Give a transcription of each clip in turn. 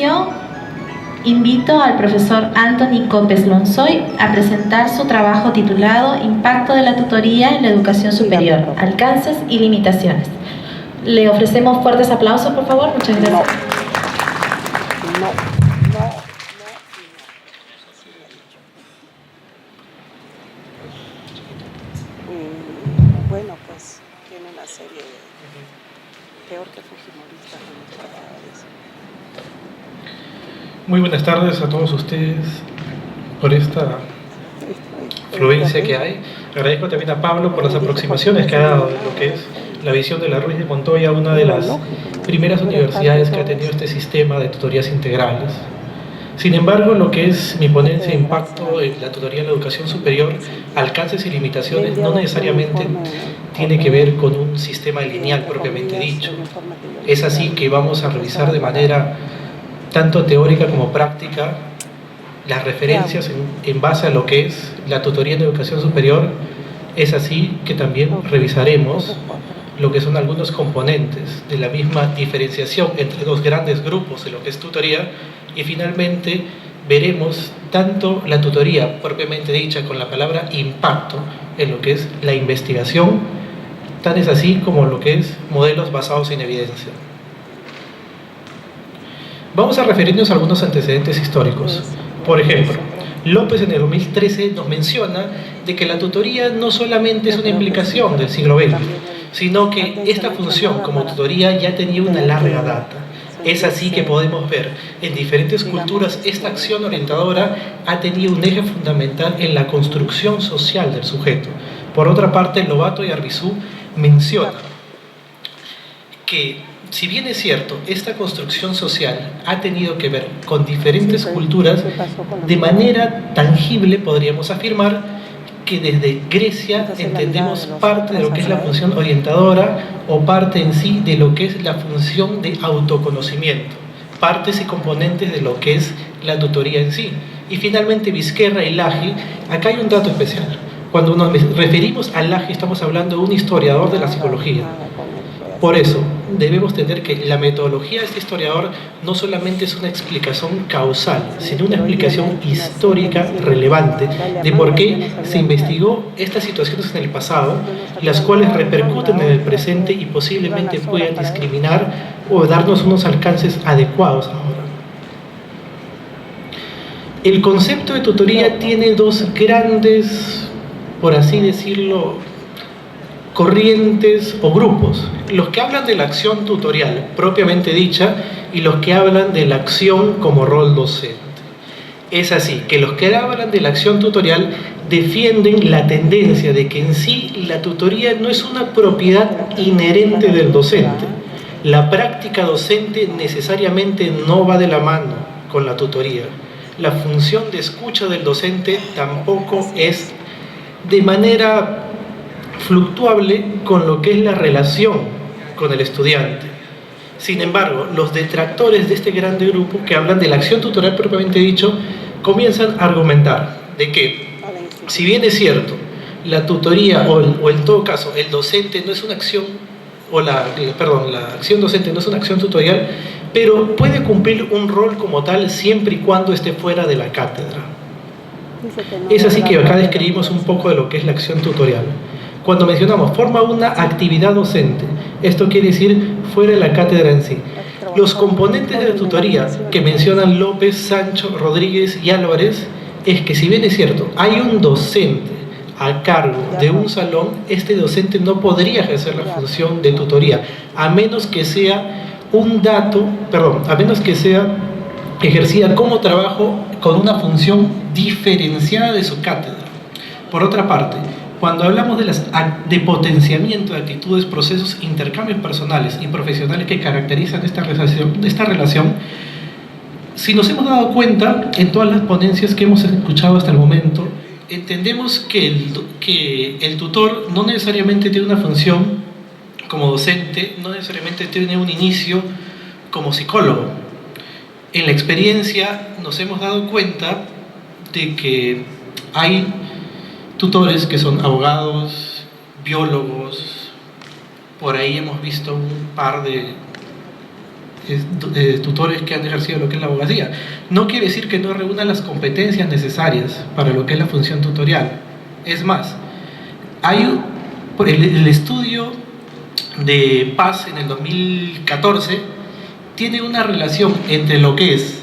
continuación, invito al profesor Anthony Copes Lonzoy a presentar su trabajo titulado Impacto de la tutoría en la educación superior, alcances y limitaciones. Le ofrecemos fuertes aplausos, por favor. Muchas gracias. Bueno, pues tiene una serie de peor que Fujimorista. Muy buenas tardes a todos ustedes por esta fluencia que hay. Agradezco también a Pablo por las aproximaciones que ha dado de lo que es la visión de la Ruiz de Montoya, una de las primeras universidades que ha tenido este sistema de tutorías integrales. Sin embargo, lo que es mi ponencia de impacto en la tutoría en la educación superior, alcances y limitaciones, no necesariamente tiene que ver con un sistema lineal propiamente dicho. Es así que vamos a revisar de manera tanto teórica como práctica las referencias en base a lo que es la tutoría en educación superior. Es así que también revisaremos lo que son algunos componentes de la misma diferenciación entre dos grandes grupos de lo que es tutoría, y finalmente veremos tanto la tutoría propiamente dicha con la palabra impacto en lo que es la investigación, tan es así como lo que es modelos basados en evidencia. Vamos a referirnos a algunos antecedentes históricos. Por ejemplo, López en el 2013 nos menciona de que la tutoría no solamente es una implicación del siglo XX, sino que esta función como tutoría ya tenía una larga data. Es así que podemos ver en diferentes culturas esta acción orientadora ha tenido un eje fundamental en la construcción social del sujeto. Por otra parte, Lobato y Arbizu mencionan que, si bien es cierto, esta construcción social ha tenido que ver con diferentes culturas, de manera tangible podríamos afirmar que desde Grecia entendemos parte de lo que es la función orientadora o parte en sí de lo que es la función de autoconocimiento, partes y componentes de lo que es la tutoría en sí. Y finalmente Vizquerra y Lage, acá hay un dato especial. Cuando nos referimos a Lage estamos hablando de un historiador de la psicología. Por eso, debemos entender que la metodología de este historiador no solamente es una explicación causal, sino una explicación histórica relevante de por qué se investigó estas situaciones en el pasado, las cuales repercuten en el presente y posiblemente puedan discriminar o darnos unos alcances adecuados ahora. El concepto de tutoría tiene dos grandes, por así decirlo, corrientes o grupos: los que hablan de la acción tutorial propiamente dicha y los que hablan de la acción como rol docente. Es así que los que hablan de la acción tutorial defienden la tendencia de que en sí la tutoría no es una propiedad inherente del docente. La práctica docente necesariamente no va de la mano con la tutoría. La función de escucha del docente tampoco es de manera fluctuable con lo que es la relación con el estudiante. Sin embargo, los detractores de este grande grupo que hablan de la acción tutorial propiamente dicho comienzan a argumentar de que, si bien es cierto, la tutoría o en todo caso el docente no es una acción, la acción docente no es una acción tutorial, pero puede cumplir un rol como tal siempre y cuando esté fuera de la cátedra. Es así que acá describimos un poco de lo que es la acción tutorial. Cuando mencionamos forma una actividad docente, esto quiere decir fuera de la cátedra en sí. Los componentes de la tutoría que mencionan López, Sancho, Rodríguez y Álvarez es que, si bien es cierto, hay un docente a cargo de un salón, este docente no podría ejercer la función de tutoría, a menos que sea ejercida como trabajo con una función diferenciada de su cátedra. Por otra parte, cuando hablamos de potenciamiento de actitudes, procesos, intercambios personales y profesionales que caracterizan esta relación, si nos hemos dado cuenta en todas las ponencias que hemos escuchado hasta el momento, entendemos que el tutor no necesariamente tiene una función como docente, no necesariamente tiene un inicio como psicólogo. En la experiencia nos hemos dado cuenta de que hay tutores que son abogados, biólogos, por ahí hemos visto un par de tutores que han ejercido lo que es la abogacía. No quiere decir que no reúnan las competencias necesarias para lo que es la función tutorial. Es más, hay el estudio de Paz en el 2014 tiene una relación entre lo que es,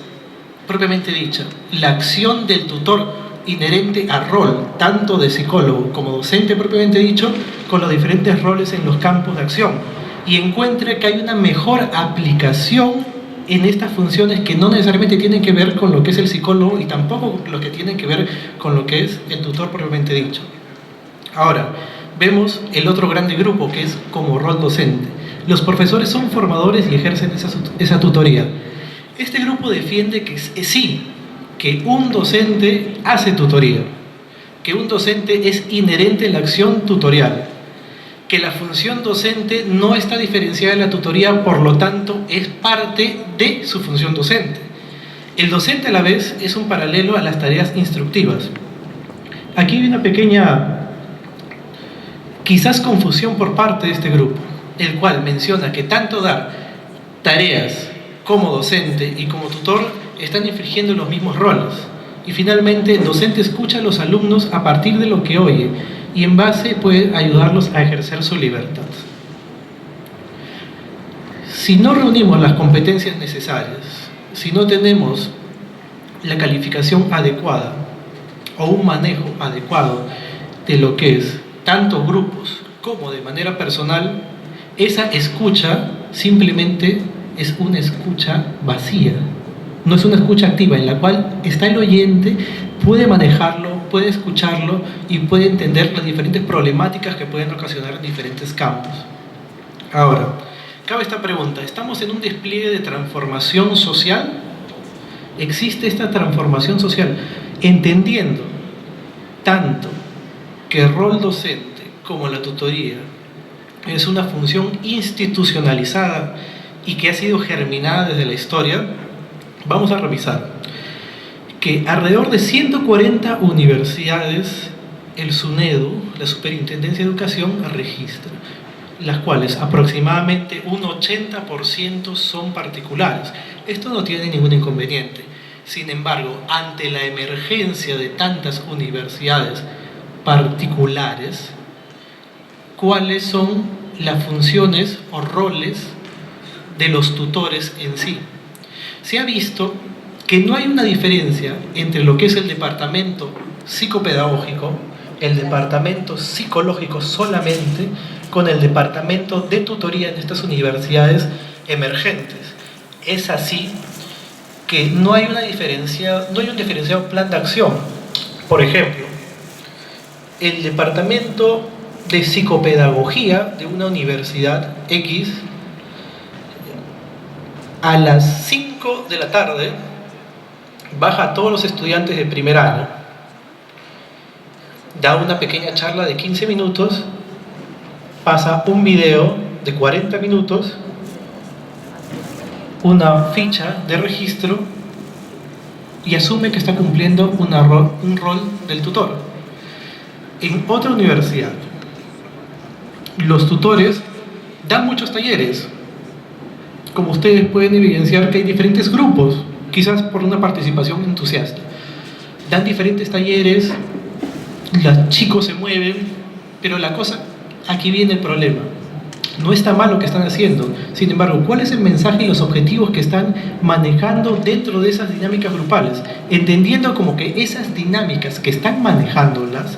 propiamente dicha, la acción del tutor inherente al rol, tanto de psicólogo como docente propiamente dicho, con los diferentes roles en los campos de acción, y encuentra que hay una mejor aplicación en estas funciones que no necesariamente tienen que ver con lo que es el psicólogo y tampoco lo que tienen que ver con lo que es el tutor propiamente dicho. Ahora, vemos el otro grande grupo que es como rol docente. Los profesores son formadores y ejercen esa tutoría. Este grupo defiende que sí, que un docente hace tutoría, que un docente es inherente en la acción tutorial, que la función docente no está diferenciada de la tutoría, por lo tanto es parte de su función docente. El docente a la vez es un paralelo a las tareas instructivas. Aquí hay una pequeña, quizás confusión por parte de este grupo, el cual menciona que tanto dar tareas como docente y como tutor están infringiendo los mismos roles. Y finalmente el docente escucha a los alumnos a partir de lo que oye y en base puede ayudarlos a ejercer su libertad. Si no reunimos las competencias necesarias, si no tenemos la calificación adecuada o un manejo adecuado de lo que es tanto grupos como de manera personal, esa escucha simplemente es una escucha vacía, no es una escucha activa en la cual está el oyente, puede manejarlo, puede escucharlo y puede entender las diferentes problemáticas que pueden ocasionar en diferentes campos. Ahora, cabe esta pregunta: ¿estamos en un despliegue de transformación social? ¿Existe esta transformación social? Entendiendo tanto que el rol docente como la tutoría es una función institucionalizada y que ha sido germinada desde la historia, vamos a revisar que alrededor de 140 universidades el SUNEDU, la Superintendencia de Educación, registra, las cuales aproximadamente un 80% son particulares. Esto no tiene ningún inconveniente. Sin embargo, ante la emergencia de tantas universidades particulares, ¿cuáles son las funciones o roles de los tutores en sí? Se ha visto que no hay una diferencia entre lo que es el departamento psicopedagógico, el departamento psicológico solamente, con el departamento de tutoría en estas universidades emergentes. Es así que no hay una diferencia, no hay un diferenciado plan de acción. Por ejemplo, el departamento de psicopedagogía de una universidad X, a las 5 de la tarde baja a todos los estudiantes de primer año, da una pequeña charla de 15 minutos, pasa un video de 40 minutos, una ficha de registro y asume que está cumpliendo un rol del tutor. En otra universidad, los tutores dan muchos talleres. Como ustedes pueden evidenciar que hay diferentes grupos, quizás por una participación entusiasta. Dan diferentes talleres, los chicos se mueven, pero la cosa, aquí viene el problema. No está mal lo que están haciendo, sin embargo, ¿cuál es el mensaje y los objetivos que están manejando dentro de esas dinámicas grupales? Entendiendo como que esas dinámicas que están manejándolas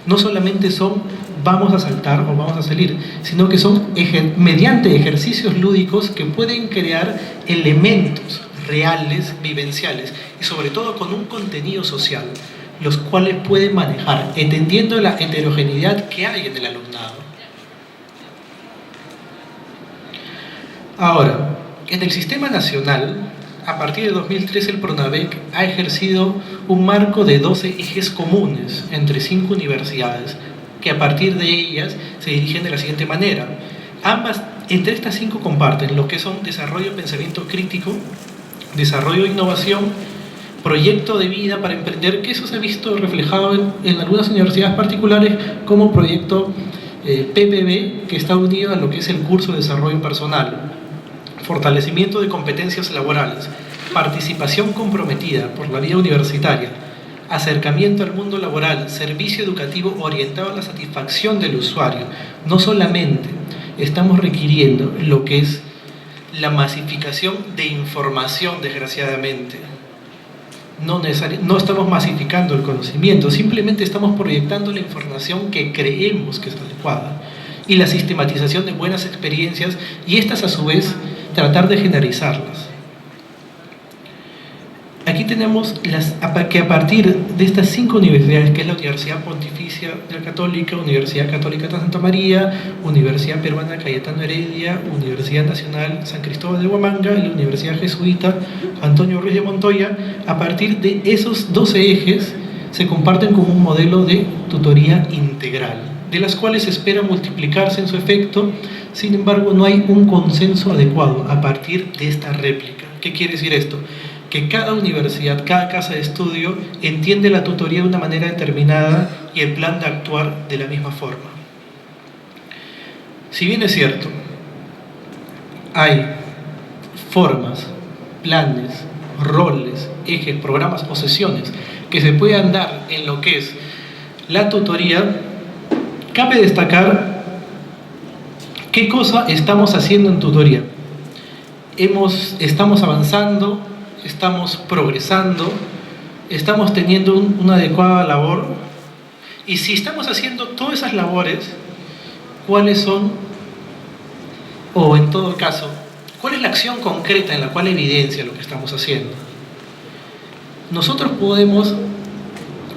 no solamente son vamos a saltar o vamos a salir, sino que son mediante ejercicios lúdicos que pueden crear elementos reales, vivenciales y sobre todo con un contenido social, los cuales pueden manejar, entendiendo la heterogeneidad que hay en el alumnado. Ahora, en el sistema nacional, a partir de 2013 el PRONAVEC ha ejercido un marco de 12 ejes comunes entre 5 universidades, que a partir de ellas se dirigen de la siguiente manera. Ambas, entre estas 5 comparten lo que son desarrollo de pensamiento crítico, desarrollo de innovación, proyecto de vida para emprender, que eso se ha visto reflejado en algunas universidades particulares como proyecto PPB, que está unido a lo que es el curso de desarrollo personal. fortalecimiento de competencias laborales, participación comprometida por la vía universitaria, acercamiento al mundo laboral, servicio educativo orientado a la satisfacción del usuario. No solamente estamos requiriendo lo que es la masificación de información, desgraciadamente. No estamos masificando el conocimiento, simplemente estamos proyectando la información que creemos que es adecuada y la sistematización de buenas experiencias y estas a su vez tratar de generalizarlas. Aquí tenemos que a partir de estas 5 universidades, que es la Universidad Pontificia Católica, Universidad Católica de Santa María, Universidad Peruana Cayetano Heredia, Universidad Nacional San Cristóbal de Huamanga y la Universidad Jesuita Antonio Ruiz de Montoya, a partir de esos 12 ejes se comparten como un modelo de tutoría integral, de las cuales se espera multiplicarse en su efecto. Sin embargo, no hay un consenso adecuado a partir de esta réplica. ¿Qué quiere decir esto? Que cada universidad, cada casa de estudio entiende la tutoría de una manera determinada y el plan de actuar de la misma forma. Si bien es cierto, hay formas, planes, roles, ejes, programas o sesiones que se puedan dar en lo que es la tutoría, cabe destacar qué cosa estamos haciendo en tutoría. Estamos avanzando, estamos progresando, estamos teniendo una adecuada labor, y si estamos haciendo todas esas labores, ¿cuáles son, o en todo caso, cuál es la acción concreta en la cual evidencia lo que estamos haciendo? Nosotros podemos,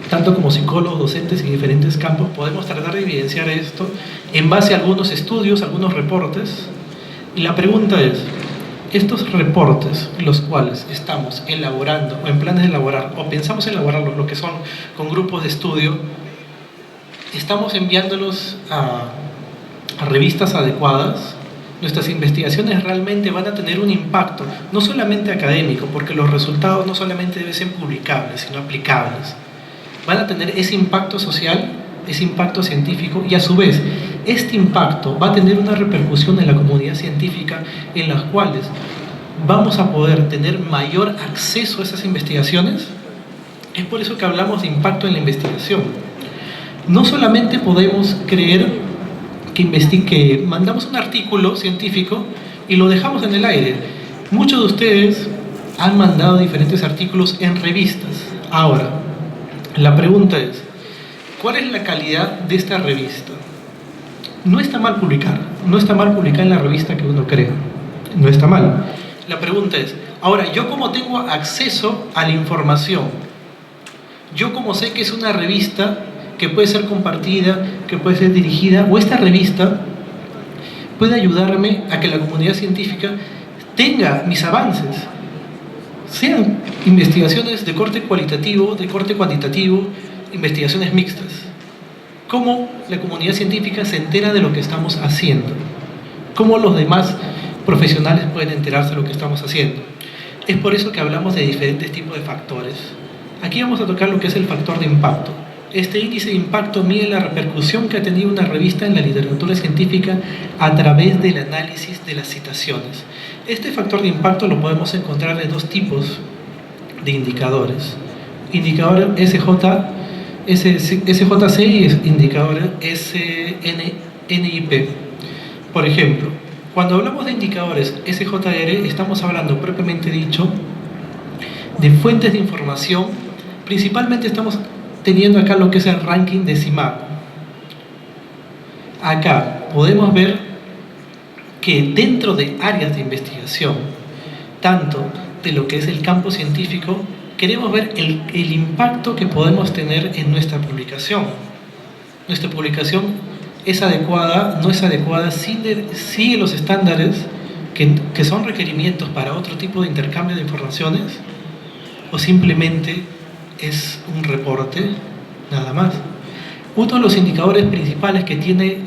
tanto como psicólogos, docentes y diferentes campos, podemos tratar de evidenciar esto en base a algunos estudios, algunos reportes, y la pregunta es: estos reportes, los cuales estamos elaborando o en planes de elaborar o pensamos elaborarlos, lo que son con grupos de estudio, estamos enviándolos a revistas adecuadas. Nuestras investigaciones realmente van a tener un impacto, no solamente académico, porque los resultados no solamente deben ser publicables, sino aplicables. Van a tener ese impacto social, ese impacto científico, y a su vez este impacto va a tener una repercusión en la comunidad científica, en las cuales vamos a poder tener mayor acceso a esas investigaciones. Es por eso que hablamos de impacto en la investigación. No solamente podemos creer que mandamos un artículo científico y lo dejamos en el aire. Muchos de ustedes han mandado diferentes artículos en revistas. Ahora, la pregunta es: ¿cuál es la calidad de esta revista? No está mal publicar, no está mal publicar en la revista que uno crea, no está mal. La pregunta es: ahora, ¿yo cómo tengo acceso a la información? ¿Yo cómo sé que es una revista que puede ser compartida, que puede ser dirigida, o esta revista puede ayudarme a que la comunidad científica tenga mis avances, sean investigaciones de corte cualitativo, de corte cuantitativo, investigaciones mixtas? ¿Cómo la comunidad científica se entera de lo que estamos haciendo? ¿Cómo los demás profesionales pueden enterarse de lo que estamos haciendo? Es por eso que hablamos de diferentes tipos de factores. Aquí vamos a tocar lo que es el factor de impacto. Este índice de impacto mide la repercusión que ha tenido una revista en la literatura científica a través del análisis de las citaciones. Este factor de impacto lo podemos encontrar en 2 tipos de indicadores: indicador SJC y indicador SNIP. Por ejemplo, cuando hablamos de indicadores SJR, estamos hablando propiamente dicho de fuentes de información. Principalmente estamos teniendo acá lo que es el ranking decimal. Acá podemos ver que dentro de áreas de investigación, tanto de lo que es el campo científico, queremos ver el impacto que podemos tener en nuestra publicación. Nuestra publicación es adecuada, no es adecuada, sigue los estándares que son requerimientos para otro tipo de intercambio de informaciones, o simplemente es un reporte nada más. Uno de los indicadores principales que tiene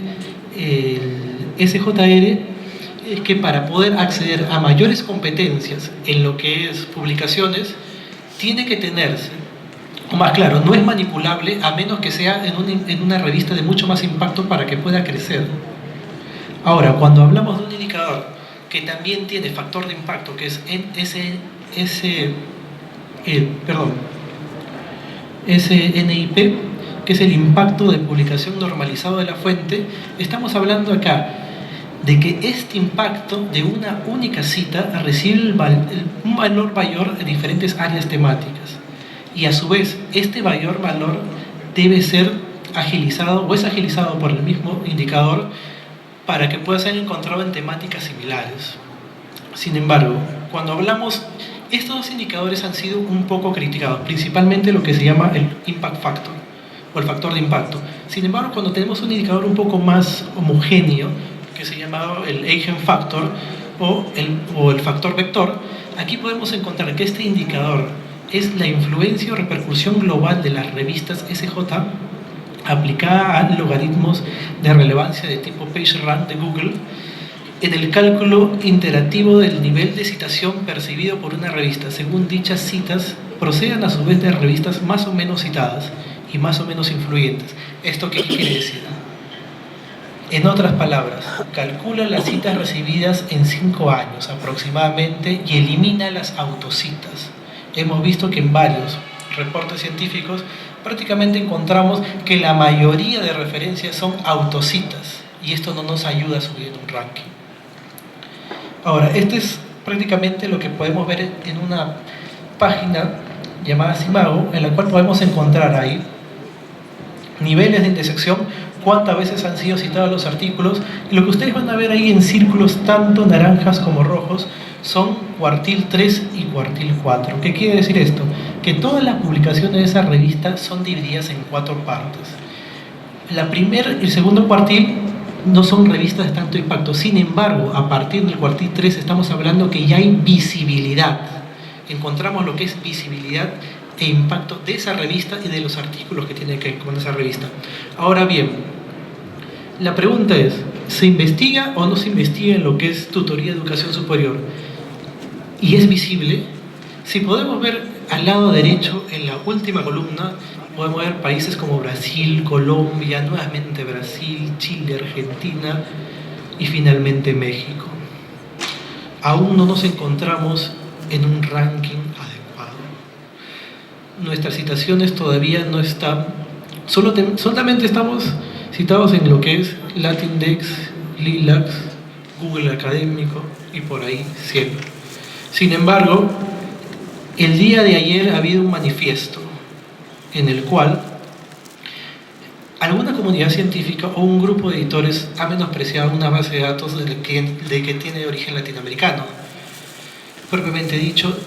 el SJR es que para poder acceder a mayores competencias en lo que es publicaciones, tiene que tenerse, o más claro, no es manipulable a menos que sea en una revista de mucho más impacto para que pueda crecer. Ahora, cuando hablamos de un indicador que también tiene factor de impacto, que es SNIP, que es el impacto de publicación normalizado de la fuente, estamos hablando acá de que este impacto de una única cita recibe un valor mayor en diferentes áreas temáticas, y a su vez este mayor valor debe ser agilizado o es agilizado por el mismo indicador para que pueda ser encontrado en temáticas similares. Sin embargo, cuando hablamos, estos dos indicadores han sido un poco criticados, principalmente lo que se llama el impact factor o el factor de impacto. Sin embargo, cuando tenemos un indicador un poco más homogéneo, que se llama el Eigen factor o el factor vector, aquí podemos encontrar que este indicador es la influencia o repercusión global de las revistas SJ aplicada a logaritmos de relevancia de tipo PageRank de Google en el cálculo interactivo del nivel de citación percibido por una revista, según dichas citas procedan a su vez de revistas más o menos citadas y más o menos influyentes. ¿Esto qué quiere decir? En otras palabras, calcula las citas recibidas en 5 años aproximadamente y elimina las autocitas. Hemos visto que en varios reportes científicos prácticamente encontramos que la mayoría de referencias son autocitas y esto no nos ayuda a subir en un ranking. Ahora, este es prácticamente lo que podemos ver en una página llamada Simago, en la cual podemos encontrar ahí niveles de intersección, cuántas veces han sido citados los artículos, y lo que ustedes van a ver ahí en círculos tanto naranjas como rojos son cuartil 3 y cuartil 4. ¿Qué quiere decir esto? Que todas las publicaciones de esa revista son divididas en 4 partes. La primera y el segundo cuartil no son revistas de tanto impacto. Sin embargo, a partir del cuartil 3 estamos hablando que ya hay visibilidad. Encontramos lo que es visibilidad e impacto de esa revista y de los artículos que tiene que ver con esa revista. Ahora bien, la pregunta es, ¿se investiga o no se investiga en lo que es tutoría de educación superior? ¿Y es visible? Si podemos ver al lado derecho, en la última columna, podemos ver países como Brasil, Colombia, nuevamente Brasil, Chile, Argentina y finalmente México. Aún no nos encontramos en un ranking adecuado. Nuestras citaciones todavía no están, solamente estamos citados en lo que es Latindex, Lilacs, Google Académico y por ahí siempre. Sin embargo, el día de ayer ha habido un manifiesto en el cual alguna comunidad científica o un grupo de editores ha menospreciado una base de datos de que tiene origen latinoamericano. Propiamente dicho,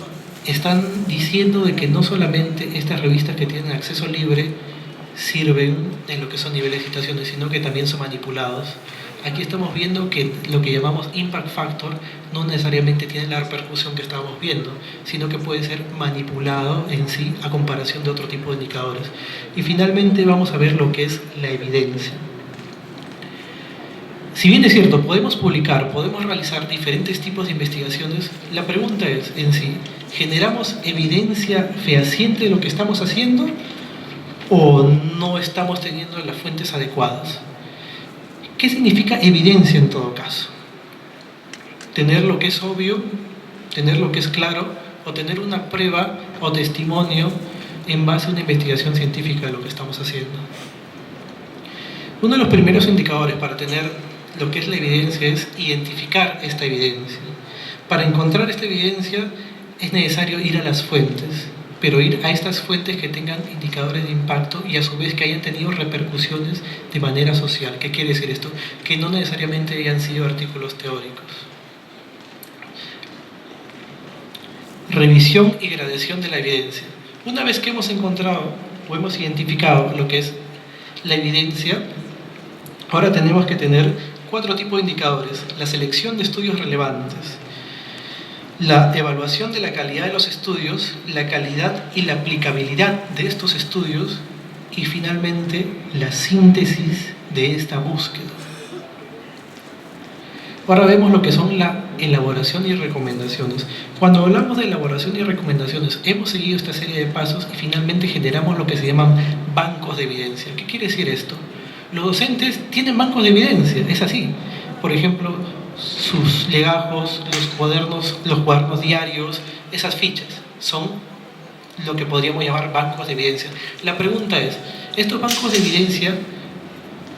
están diciendo de que no solamente estas revistas que tienen acceso libre sirven en lo que son niveles de citaciones, sino que también son manipulados. Aquí estamos viendo que lo que llamamos impact factor no necesariamente tiene la repercusión que estábamos viendo, sino que puede ser manipulado en sí a comparación de otro tipo de indicadores. Y finalmente vamos a ver lo que es la evidencia. Si bien es cierto, podemos publicar, podemos realizar diferentes tipos de investigaciones, la pregunta es en sí, ¿generamos evidencia fehaciente de lo que estamos haciendo o no estamos teniendo las fuentes adecuadas? ¿Qué significa evidencia en todo caso? Tener lo que es obvio, tener lo que es claro, o tener una prueba o testimonio en base a una investigación científica de lo que estamos haciendo. Uno de los primeros indicadores para tener lo que es la evidencia es identificar esta evidencia. Para encontrar esta evidencia es necesario ir a las fuentes, pero ir a estas fuentes que tengan indicadores de impacto y a su vez que hayan tenido repercusiones de manera social. ¿Qué quiere decir esto? Que no necesariamente hayan sido artículos teóricos. Revisión y gradación de la evidencia. Una vez que hemos encontrado o hemos identificado lo que es la evidencia, ahora tenemos que tener 4 tipos de indicadores. La selección de estudios relevantes, la evaluación de la calidad de los estudios, la calidad y la aplicabilidad de estos estudios y finalmente la síntesis de esta búsqueda. Ahora vemos lo que son la elaboración y recomendaciones. Cuando hablamos de elaboración y recomendaciones, hemos seguido esta serie de pasos y finalmente generamos lo que se llaman bancos de evidencia. ¿Qué quiere decir esto? Los docentes tienen bancos de evidencia, es así. Por ejemplo, sus legajos, los cuadernos diarios, esas fichas, son lo que podríamos llamar bancos de evidencia. La pregunta es, ¿estos bancos de evidencia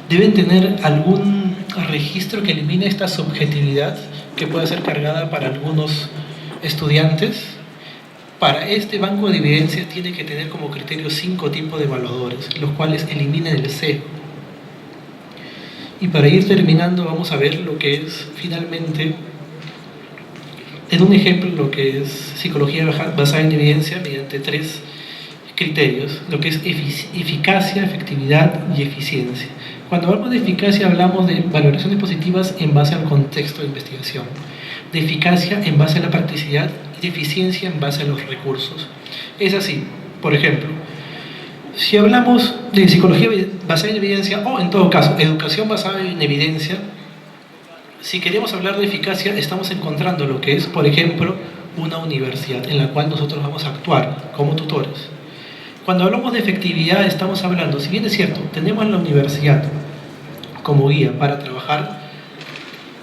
deben tener algún registro que elimine esta subjetividad que pueda ser cargada para algunos estudiantes? Para este banco de evidencia tiene que tener como criterio 5 tipos de evaluadores, los cuales eliminan el sesgo. Y para ir terminando vamos a ver lo que es finalmente, en un ejemplo, lo que es psicología basada en evidencia mediante 3 criterios, lo que es eficacia, efectividad y eficiencia. Cuando hablamos de eficacia hablamos de valoraciones positivas en base al contexto de investigación, de eficacia en base a la practicidad y de eficiencia en base a los recursos. Es así, por ejemplo, si hablamos de psicología basada en evidencia o en todo caso educación basada en evidencia, si queremos hablar de eficacia estamos encontrando lo que es, por ejemplo, una universidad en la cual nosotros vamos a actuar como tutores. Cuando hablamos de efectividad estamos hablando, si bien es cierto, tenemos la universidad como guía para trabajar,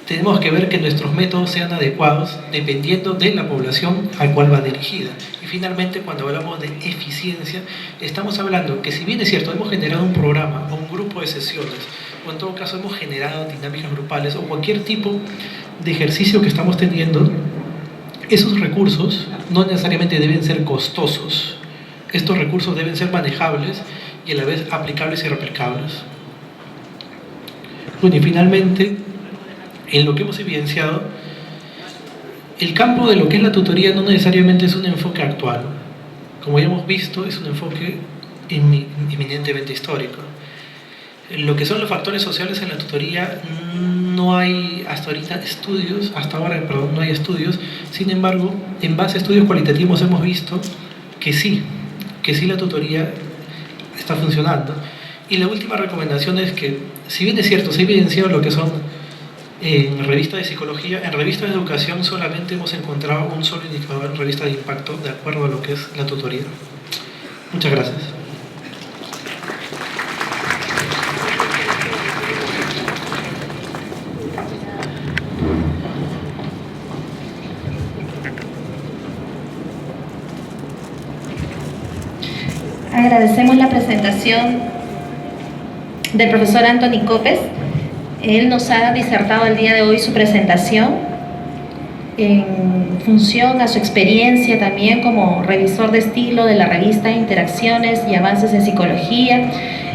tenemos que ver que nuestros métodos sean adecuados dependiendo de la población a la cual va dirigida. Y finalmente, cuando hablamos de eficiencia, estamos hablando que si bien es cierto, hemos generado un programa o un grupo de sesiones, o en todo caso hemos generado dinámicas grupales o cualquier tipo de ejercicio que estamos teniendo, esos recursos no necesariamente deben ser costosos. Estos recursos deben ser manejables y a la vez aplicables y replicables. Bueno, y finalmente, en lo que hemos evidenciado, el campo de lo que es la tutoría no necesariamente es un enfoque actual. Como ya hemos visto, es un enfoque eminentemente histórico. Lo que son los factores sociales en la tutoría, no hay hasta ahora no hay estudios. Sin embargo, en base a estudios cualitativos hemos visto que sí la tutoría está funcionando. Y la última recomendación es que, si bien es cierto, se ha evidenciado lo que son en revistas de psicología, en revistas de educación solamente hemos encontrado un solo indicador en revistas de impacto de acuerdo a lo que es la tutoría. Muchas gracias. Agradecemos la presentación del profesor Anthony Copes. Él nos ha disertado el día de hoy su presentación en función a su experiencia también como revisor de estilo de la revista Interacciones y Avances en Psicología,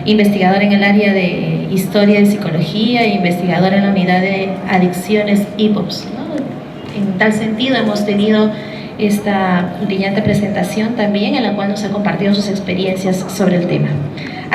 investigador en el área de Historia de Psicología e investigador en la unidad de Adicciones IPOPS, ¿no? En tal sentido hemos tenido esta brillante presentación también en la cual nos ha compartido sus experiencias sobre el tema.